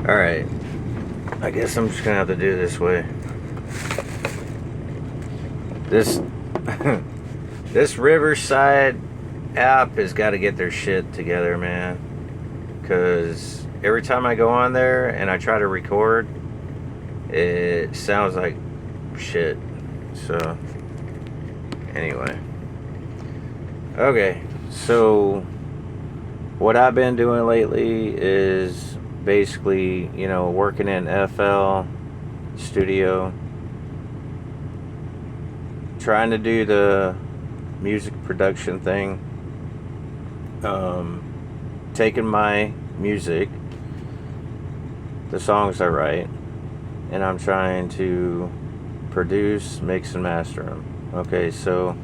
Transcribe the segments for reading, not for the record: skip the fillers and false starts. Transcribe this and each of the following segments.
Alright, I guess I'm just gonna have to do this way. This this Riverside app has got to get their shit together, man. Because every time I go on there and I try to record, it sounds like shit. So, anyway. Okay, so what I've been doing lately is basically, working in FL Studio, trying to do the music production thing, taking my music, the songs I write, and I'm trying to produce, mix, and master them. Okay, so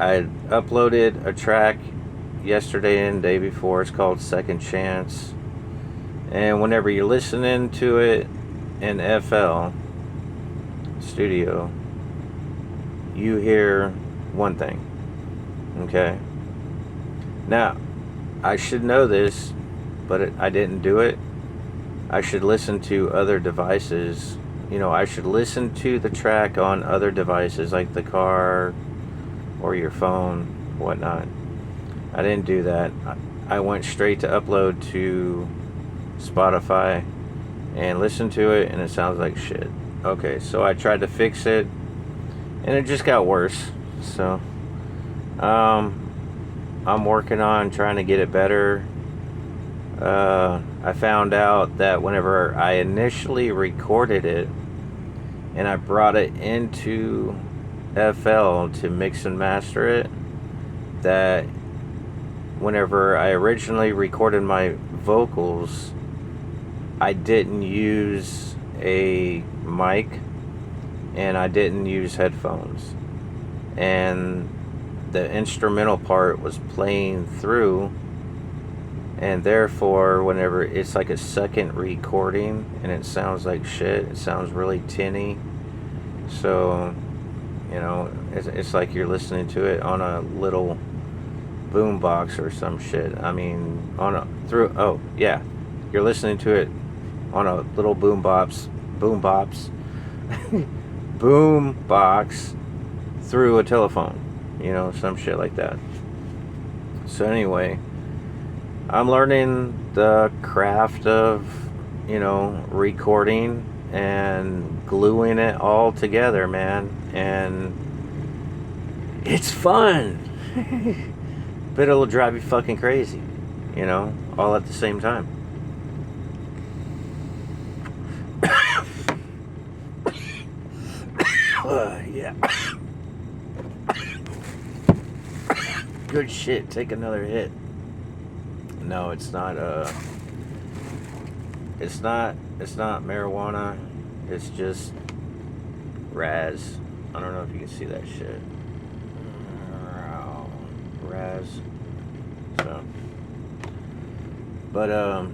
I uploaded a track yesterday and the day before. It's called Second Chance. And whenever you're listening to it in FL Studio, you hear one thing. Okay? Now, I should know this, but I didn't do it. I should listen to other devices. I should listen to the track on other devices like the car or your phone, whatnot. I didn't do that. I went straight to upload to Spotify and listened to it, and it sounds like shit. Okay, so I tried to fix it, and it just got worse. So, I'm working on trying to get it better. I found out that whenever I initially recorded it and I brought it into FL to mix and master it, that whenever I originally recorded my vocals, I didn't use a mic and I didn't use headphones, and the instrumental part was playing through, and therefore whenever it's like a second recording and it sounds like shit, it sounds really tinny. So it's like you're listening to it on a little boom box or some shit. I mean, you're listening to it on a little boom box through a telephone, some shit like that. So anyway, I'm learning the craft of, recording and gluing it all together, man. And it's fun. But it'll drive you fucking crazy, all at the same time. Yeah. Good shit. Take another hit. No, it's not it's not marijuana. It's just Raz. I don't know if you can see that shit. Raz. So, but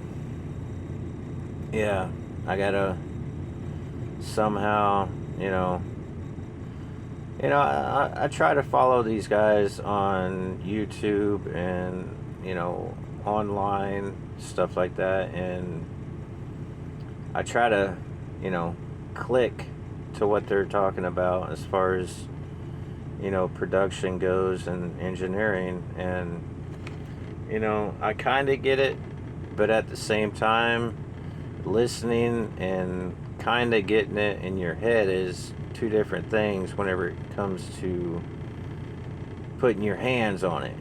yeah, I gotta somehow, I try to follow these guys on YouTube and online stuff like that, and I try to click to what they're talking about as far as production goes and engineering, and I kind of get it, but at the same time, listening and kind of getting it in your head is two different things whenever it comes to putting your hands on it.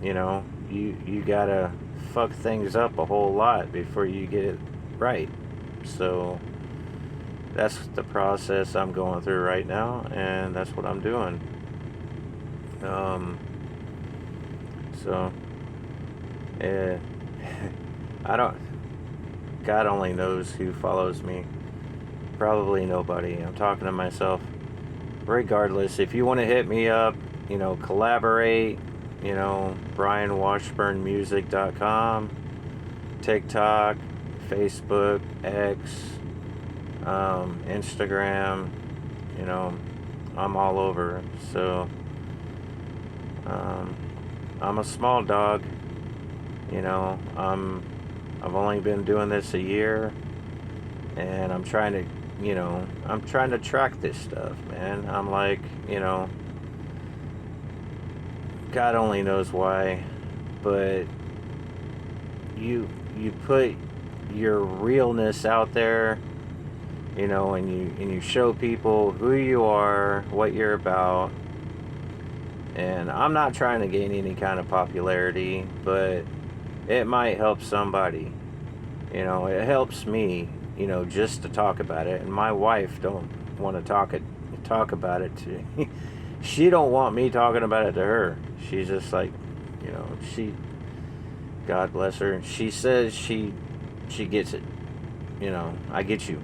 You gotta fuck things up a whole lot before you get it right. So that's the process I'm going through right now, and that's what I'm doing. So, I don't, God only knows who follows me. Probably nobody. I'm talking to myself. Regardless, if you want to hit me up, collaborate, BrianWashburnMusic.com, TikTok, Facebook, X, Instagram, I'm all over. So, I'm a small dog, I'm I've only been doing this a year, and I'm trying to, I'm trying to track this stuff, man. I'm like, God only knows why, but you put your realness out there, and you show people who you are, what you're about. And I'm not trying to gain any kind of popularity, but it might help somebody. It helps me, just to talk about it. And my wife don't want to talk about it to she don't want me talking about it to her. She's just like, she, God bless her, she says she gets it. I get you.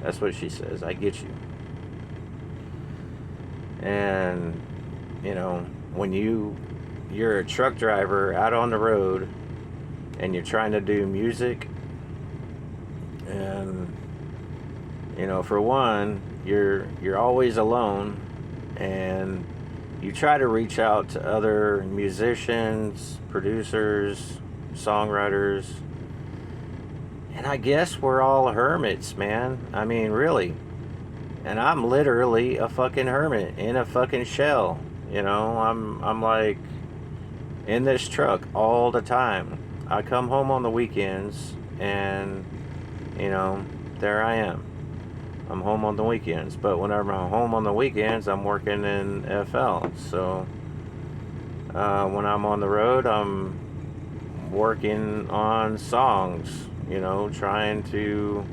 That's what she says. I get you. And when you're a truck driver out on the road and you're trying to do music, and for one, you're always alone, and you try to reach out to other musicians, producers, songwriters, and I guess we're all hermits, man. I mean, really. And I'm literally a fucking hermit in a fucking shell. I'm like in this truck all the time. I come home on the weekends, and there I am. I'm home on the weekends, but whenever I'm home on the weekends, I'm working in FL. So when I'm on the road, I'm working on songs, trying to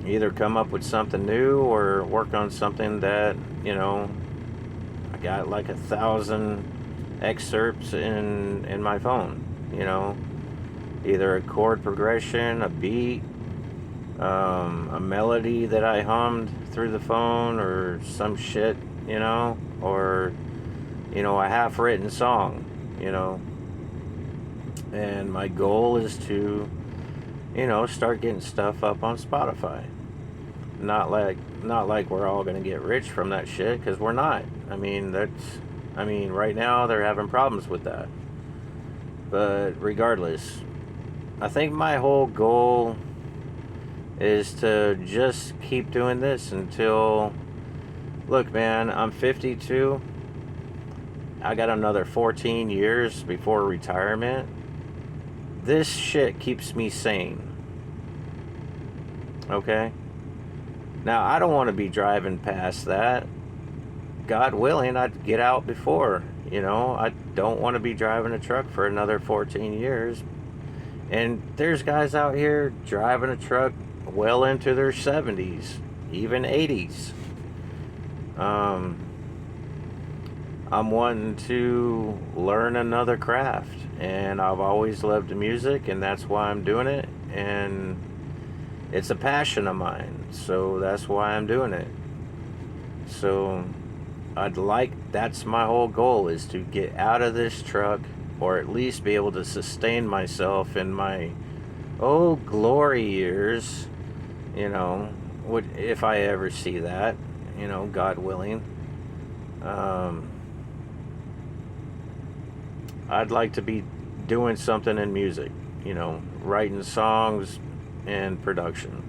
either come up with something new or work on something that, I got like 1,000 excerpts in my phone, either a chord progression, a beat, a melody that I hummed through the phone, or some shit, or, a half-written song, and my goal is to, start getting stuff up on Spotify. Not like we're all gonna get rich from that shit, because we're not. Right now they're having problems with that. But regardless, I think my whole goal is to just keep doing this until, look, man, I'm 52. I got another 14 years before retirement. This shit keeps me sane. Okay? Now, I don't want to be driving past that. God willing, I'd get out before. I don't want to be driving a truck for another 14 years. And there's guys out here driving a truck well into their 70s, even 80s. I'm wanting to learn another craft, and I've always loved music, and that's why I'm doing it. And it's a passion of mine, so that's why I'm doing it. So that's my whole goal, is to get out of this truck, or at least be able to sustain myself in my glory years, if I ever see that, God willing. I'd like to be doing something in music, writing songs and production.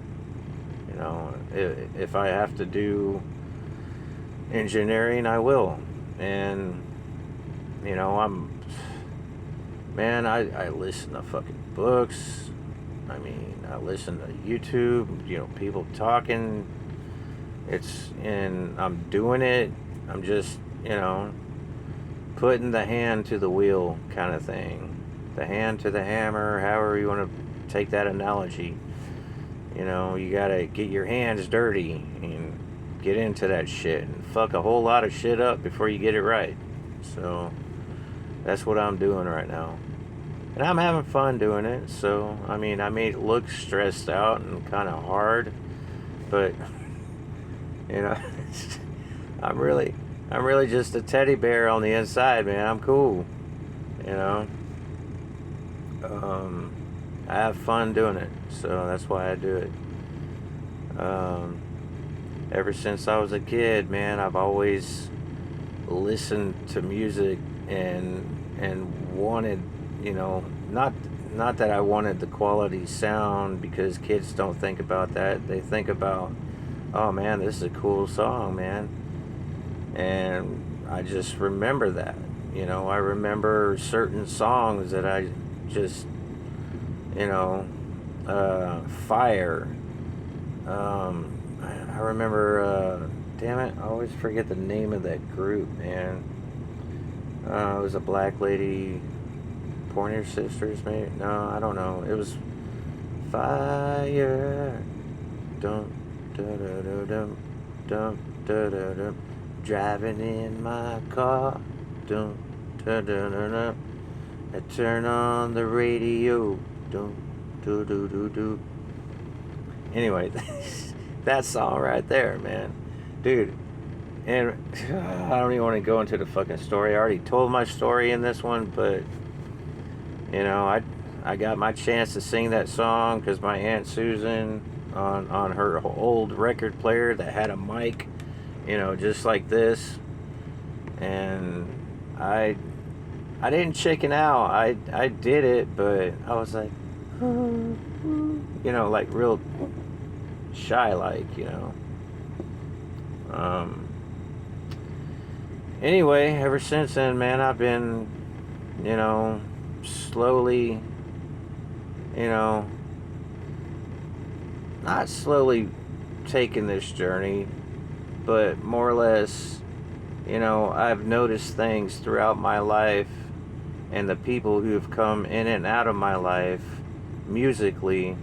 If I have to do engineering, I will. And I listen to fucking books. I listen to YouTube, people talking. And I'm doing it. I'm just, putting the hand to the wheel kind of thing. The hand to the hammer, however you want to take that analogy. You gotta get your hands dirty and get into that shit and fuck a whole lot of shit up before you get it right. So that's what I'm doing right now. And I'm having fun doing it. So, I may look stressed out and kind of hard, but, I'm really just a teddy bear on the inside, man. I'm cool. I have fun doing it, so that's why I do it. Ever since I was a kid, man, I've always listened to music and wanted, not not that I wanted the quality sound, because kids don't think about that. They think about, oh man, this is a cool song, man. And I just remember that. I remember certain songs that I just, you know, Fire. I remember, damn it, I always forget the name of that group, man. It was a Black Lady, Pointer Sisters, maybe? No, I don't know. It was Fire. Dum, da da da dum, dum, da da dum. Driving in my car. Dum, da da da dum. I turn on the radio. Dum, do do do do. Anyway, that song right there, man. Dude, and I don't even want to go into the fucking story. I already told my story in this one, but I got my chance to sing that song because my Aunt Susan on her old record player that had a mic, just like this, and I didn't chicken out. I did it, but I was like, like real shy, Anyway, ever since then, man, I've been, slowly, not slowly taking this journey, but more or less, I've noticed things throughout my life and the people who have come in and out of my life musically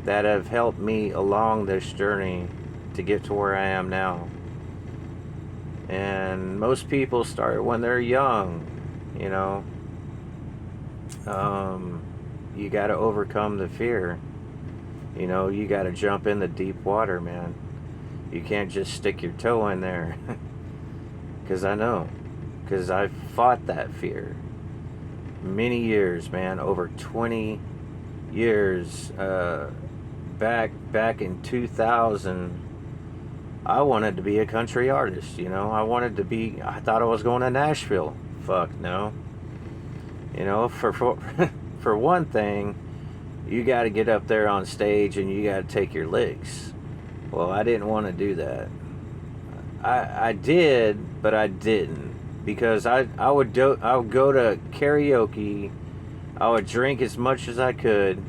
that have helped me along this journey to get to where I am now. And most people start when they're young, you got to overcome the fear. You got to jump in the deep water, man. You can't just stick your toe in there. Because I know. Because I've fought that fear. Many years, man. Over 20 years. Back in 2000, I wanted to be a country artist, I thought I was going to Nashville. Fuck no. For one thing, you got to get up there on stage and you got to take your licks. Well, I didn't want to do that. I did, but I didn't, because I would go to karaoke, I would drink as much as I could,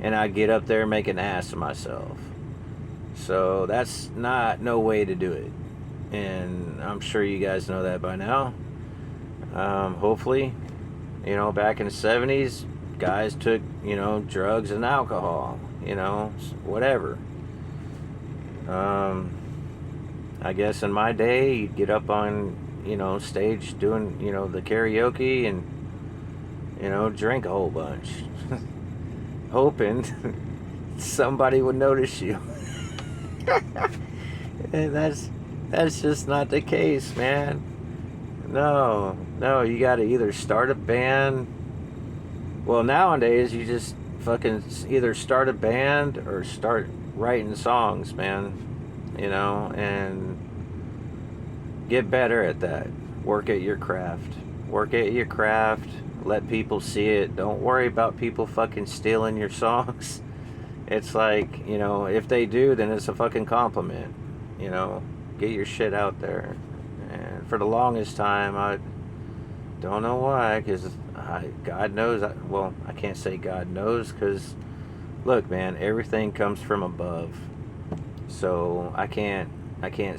and I'd get up there and make an ass of myself. So that's no way to do it, and I'm sure you guys know that by now. Hopefully, back in the 70s, guys took, drugs and alcohol, whatever. I guess in my day, you'd get up on, stage doing, the karaoke and, drink a whole bunch. Hoping somebody would notice you. And that's just not the case, man. No, you gotta either start a band. Well, nowadays, you just fucking either start a band or start writing songs, man. And get better at that. Work at your craft. Let people see it. Don't worry about people fucking stealing your songs. It's like, if they do, then it's a fucking compliment. Get your shit out there. And for the longest time, I don't know why, because God knows, I can't say God knows, because look, man, everything comes from above. So I can't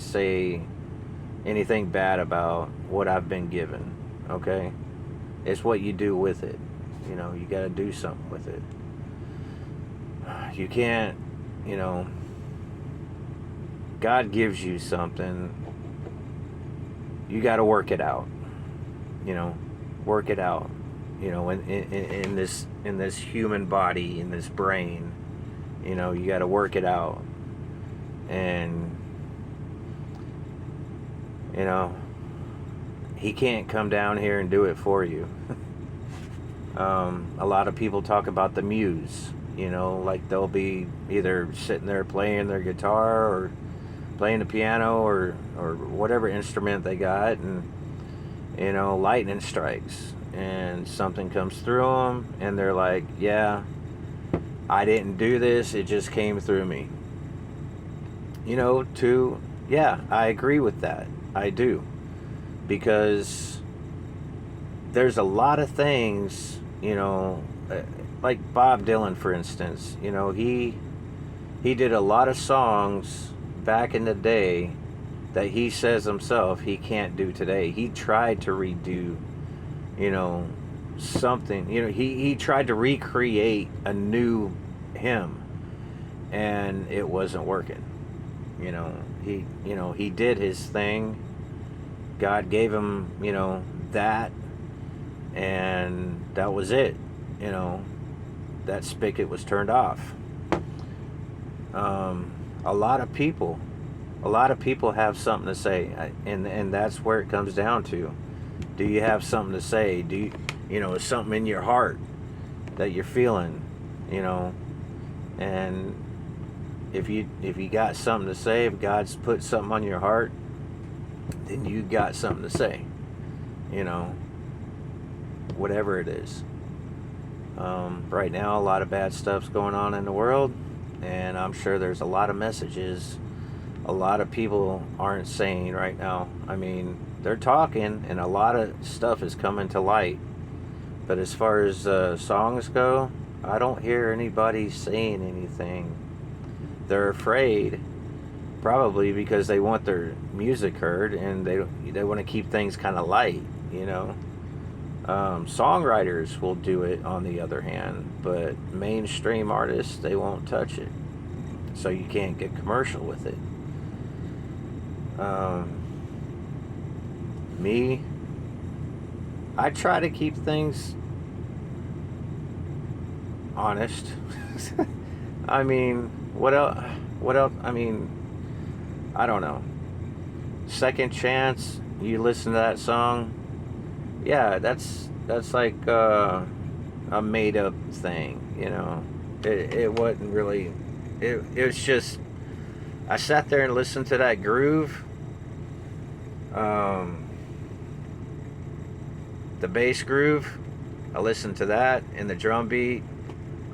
say anything bad about what I've been given, okay? It's what you do with it. You got to do something with it. You can't, God gives you something. You got to work it out. Work it out. In this human body, in this brain, you got to work it out. And he can't come down here and do it for you. A lot of people talk about the muse, like they'll be either sitting there playing their guitar or playing the piano or whatever instrument they got, and lightning strikes, and something comes through them and they're like, yeah, I didn't do this, it just came through me. Yeah, I agree with that. I do. Because there's a lot of things, like Bob Dylan, for instance. He did a lot of songs back in the day that he says himself he can't do today. He tried to redo, something. He tried to recreate a new him, and it wasn't working. He did his thing. God gave him, that, and that was it. That spigot was turned off. A lot of people have something to say, and that's where it comes down to. Do you have something to say? Do you, is something in your heart that you're feeling, and if you got something to say, if God's put something on your heart, then you got something to say, whatever it is. Right now, a lot of bad stuff's going on in the world, and I'm sure there's a lot of messages a lot of people aren't saying right now. I mean, they're talking, and a lot of stuff is coming to light. But as far as songs go, I don't hear anybody saying anything. They're afraid, probably because they want their music heard, and they want to keep things kind of light, Songwriters will do it, on the other hand, but mainstream artists, they won't touch it, so you can't get commercial with it. Me, I try to keep things honest. I mean, what else? I mean, I don't know. Second Chance, you listen to that song, yeah, that's like a made up thing, It wasn't really. It was just, I sat there and listened to that groove. The bass groove, I listened to that, and the drum beat.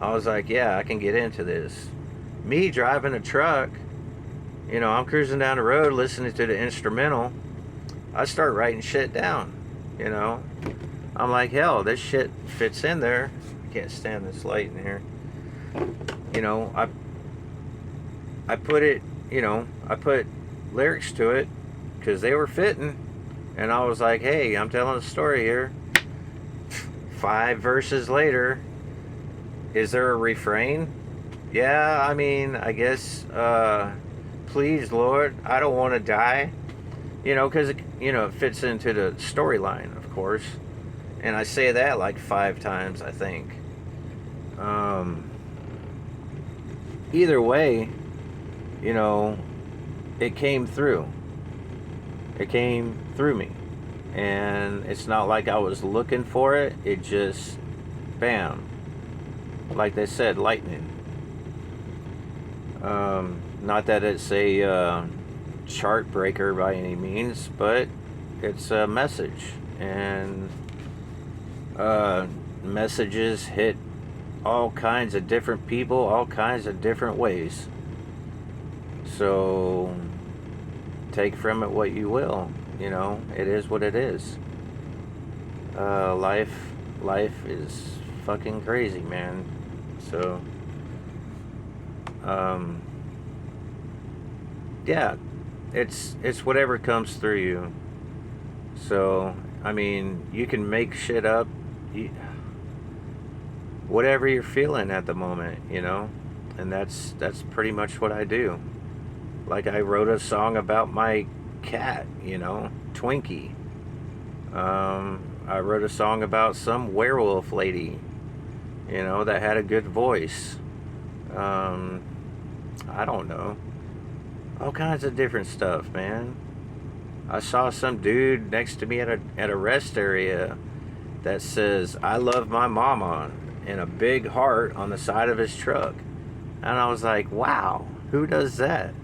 I was like, yeah, I can get into this. Me driving a truck, I'm cruising down the road listening to the instrumental. I start writing shit down, I'm like, hell, this shit fits in there. I can't stand this light in here. I put it, I put lyrics to it because they were fitting. And I was like, hey, I'm telling a story here. 5 verses later, is there a refrain? Yeah, I mean, I guess, please, Lord, I don't want to die. Because, it fits into the storyline, of course. And I say that like 5 times, I think. Either way, it came through. It came through me. And it's not like I was looking for it. It just, bam. Like they said, lightning. Not that it's a chart breaker by any means, but it's a message. And messages hit all kinds of different people, all kinds of different ways. So take from it what you will. It is what it is. Life is fucking crazy, man. So yeah, it's whatever comes through you. So I mean, you can make shit up, whatever you're feeling at the moment, and that's pretty much what I do. Like, I wrote a song about my cat, Twinkie. I wrote a song about some werewolf lady, that had a good voice. I don't know. All kinds of different stuff, man. I saw some dude next to me at a rest area that says, I love my mama, in a big heart on the side of his truck. And I was like, wow, who does that?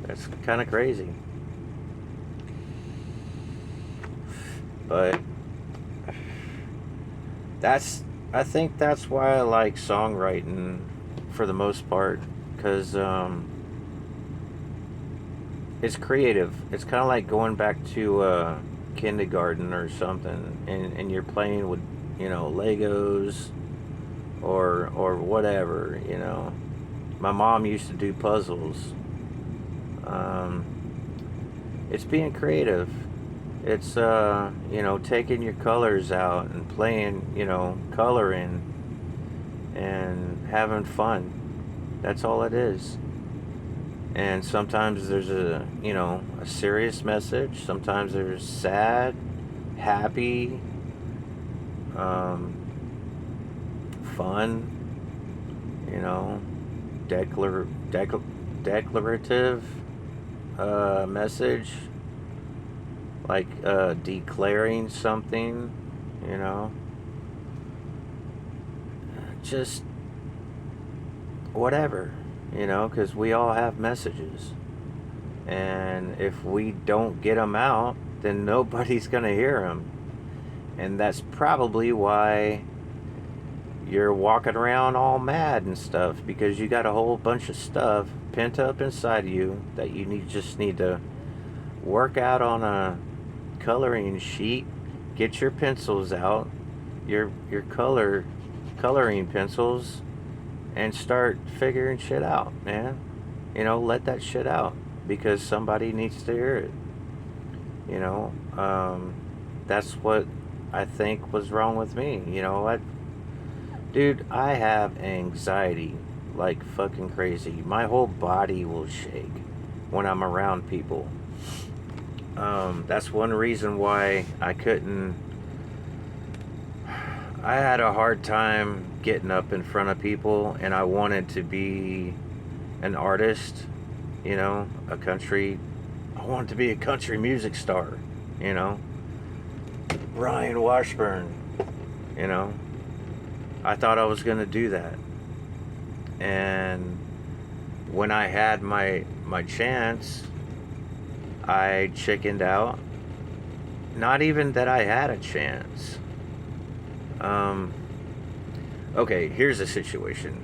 That's kind of crazy. But that's I think that's why I like songwriting for the most part, because it's creative. It's kind of like going back to kindergarten or something, and you're playing with, Legos or whatever. My mom used to do puzzles. Um, it's being creative. It's taking your colors out and playing, coloring and having fun. That's all it is. And sometimes there's a serious message. Sometimes there's sad, happy, um, fun, declarative message, like declaring something, just whatever, because we all have messages. And if we don't get them out, then nobody's going to hear them. And that's probably why you're walking around all mad and stuff, because you got a whole bunch of stuff pent up inside of you that you just need to work out on a coloring sheet. Get your pencils out, your coloring pencils, and start figuring shit out, man. Let that shit out, because somebody needs to hear it. That's what I think was wrong with me. Dude, I have anxiety like fucking crazy. My whole body will shake when I'm around people. That's one reason why I had a hard time getting up in front of people, and I wanted to be an artist, I wanted to be a country music star, Ryan Washburn, I thought I was going to do that. And when I had my chance, I chickened out. Not even that I had a chance. Okay, here's the situation.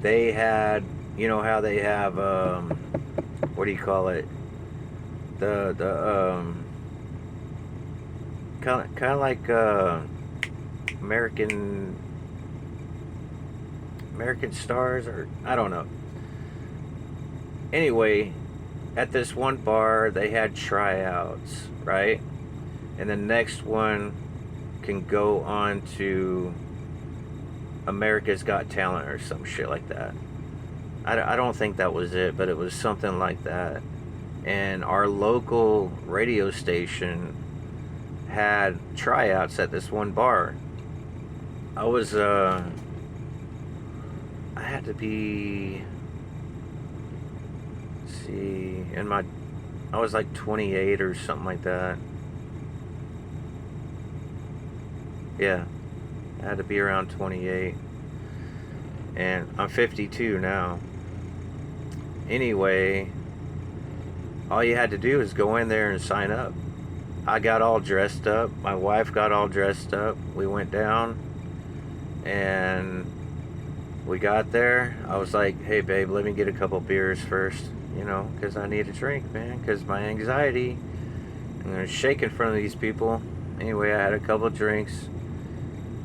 They had, how they have, what do you call it? The kind of like American stars, or I don't know. Anyway, at this one bar they had tryouts, right? And the next one can go on to America's Got Talent or some shit like that. I don't think that was it, but it was something like that. And our local radio station had tryouts at this one bar. I had to be, I was like 28 or something like that. Yeah, I had to be around 28. And I'm 52 now. Anyway, all you had to do is go in there and sign up. I got all dressed up. My wife got all dressed up. We went down, and we got there. I was like, hey, babe, let me get a couple beers first, because I need a drink, man, because my anxiety. I'm going to shake in front of these people. Anyway, I had a couple drinks,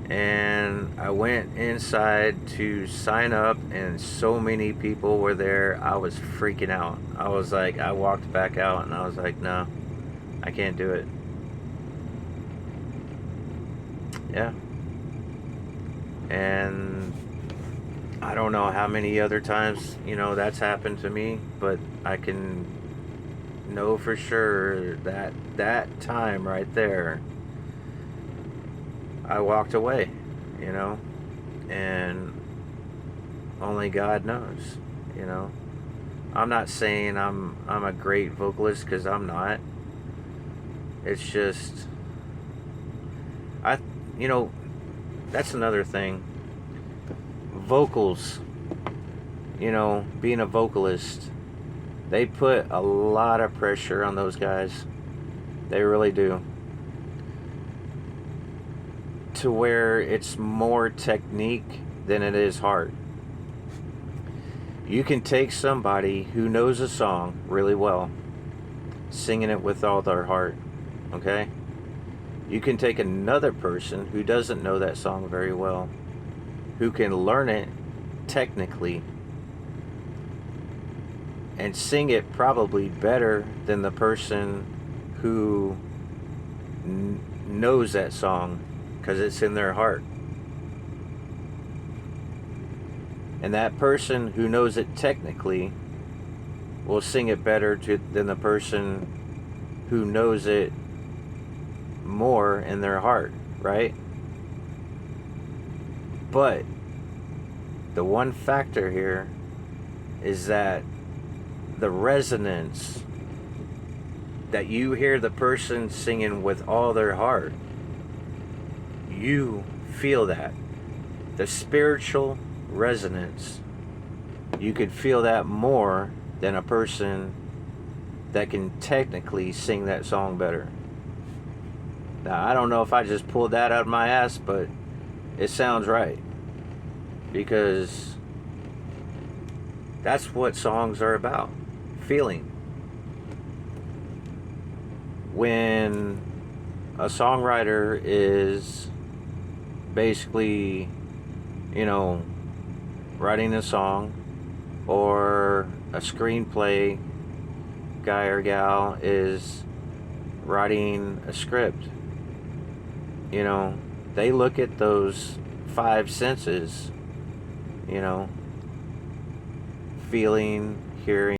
and I went inside to sign up, and so many people were there. I was freaking out. I was like, I walked back out, and I was like, no, I can't do it. Yeah. And I don't know how many other times, that's happened to me, but I can know for sure that time right there, I walked away, and only God knows, I'm not saying I'm a great vocalist, because I'm not. It's just, that's another thing. Vocals, being a vocalist, they put a lot of pressure on those guys. They really do. to where it's more technique than it is heart. You can take somebody who knows a song really well, singing it with all their heart, okay? You can take another person who doesn't know that song very well, who can learn it technically and sing it probably better than the person who knows that song because it's in their heart. And that person who knows it technically will sing it better than the person who knows it more in their heart, right? But the one factor here is that the resonance that you hear the person singing with all their heart, you feel that. The spiritual resonance, you could feel that more than a person that can technically sing that song better. Now, I don't know if I just pulled that out of my ass, but it sounds right, because that's what songs are about. Feeling. When a songwriter is basically, writing a song, or a screenplay guy or gal is writing a script, they look at those five senses, feeling, hearing,